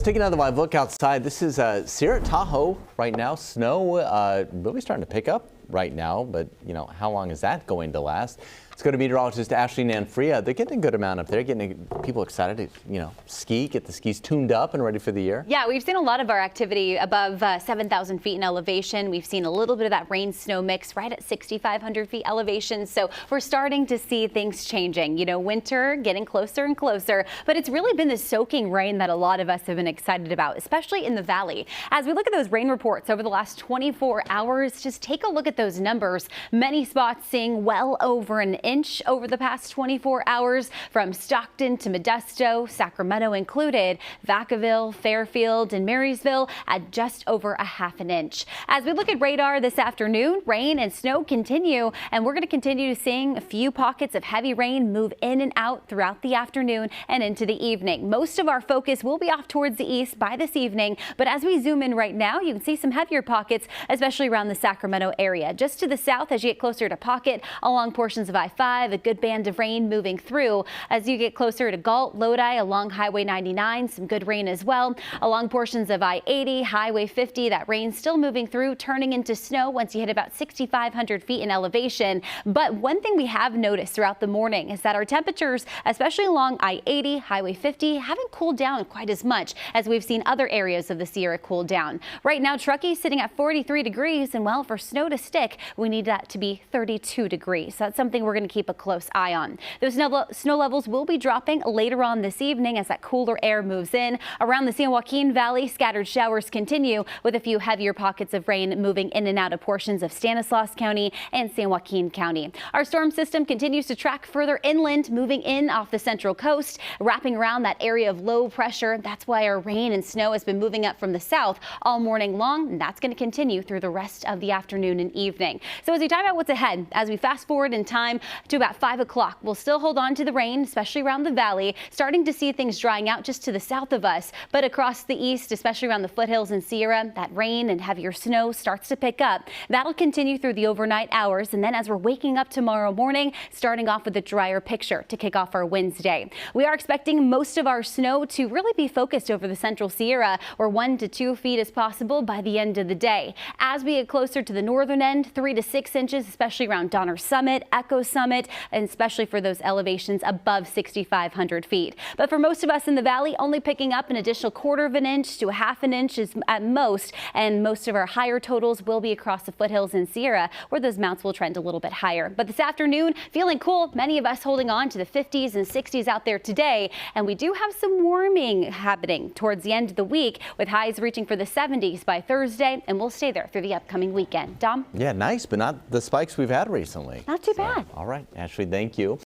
Taking another live look outside. This is Sierra Tahoe right now. Snow really starting to pick up right now, but you know, how long is that going to last? Let's go to meteorologist Ashley Nanfria. They're getting a good amount up there, getting people excited to, ski, get the skis tuned up and ready for the year. Yeah, we've seen a lot of our activity above 7,000 feet in elevation. We've seen a little bit of that rain snow mix right at 6,500 feet elevation. So we're starting to see things changing. You know, winter getting closer and closer, but it's really been the soaking rain that a lot of us have been excited about, especially in the valley. As we look at those rain reports over the last 24 hours, just take a look at those numbers. Many spots seeing well over an inch over the past 24 hours, from Stockton to Modesto, Sacramento included, Vacaville, Fairfield, and Marysville at just over a half an inch. As we look at radar this afternoon, rain and snow continue, and we're going to continue seeing a few pockets of heavy rain move in and out throughout the afternoon and into the evening. Most of our focus will be off towards the east by this evening, but as we zoom in right now, you can see some heavier pockets, especially around the Sacramento area. Just to the south, as you get closer to Pocket, along portions of I-5, a good band of rain moving through. As you get closer to Galt, Lodi, along Highway 99, some good rain as well. Along portions of I-80, Highway 50, that rain still moving through, turning into snow once you hit about 6,500 feet in elevation. But one thing we have noticed throughout the morning is that our temperatures, especially along I-80, Highway 50, haven't cooled down quite as much as we've seen other areas of the Sierra cool down. Right now, Truckee sitting at 43 degrees, and well, for snow to stick, we need that to be 32 degrees. So that's something we're going to keep a close eye on. Those snow levels will be dropping later on this evening as that cooler air moves in. Around the San Joaquin Valley, scattered showers continue with a few heavier pockets of rain moving in and out of portions of Stanislaus County and San Joaquin County. Our storm system continues to track further inland, moving in off the central coast, wrapping around that area of low pressure. That's why our rain and snow has been moving up from the south all morning long, and that's going to continue through the rest of the afternoon and evening. So as we talk about what's ahead, as we fast forward in time to about 5 o'clock, we'll still hold on to the rain, especially around the valley, starting to see things drying out just to the south of us. But across the east, especially around the foothills and Sierra, that rain and heavier snow starts to pick up. That'll continue through the overnight hours. And then as we're waking up tomorrow morning, starting off with a drier picture to kick off our Wednesday. We are expecting most of our snow to really be focused over the central Sierra, where 1 to 2 feet is possible by the end of the day. As we get closer to the northern end, 3 to 6 inches, especially around Donner Summit, Echo Summit, and especially for those elevations above 6,500 feet. But for most of us in the valley, only picking up an additional 1/4 of an inch to a half an inch is at most, and most of our higher totals will be across the foothills in Sierra, where those mounts will trend a little bit higher. But this afternoon, feeling cool, many of us holding on to the 50s and 60s out there today, and we do have some warming happening towards the end of the week, with highs reaching for the 70s by Thursday, and we'll stay there through the upcoming weekend. Dom? Yeah, nice, but not the spikes we've had recently. Not too bad. All right, Ashley, thank you.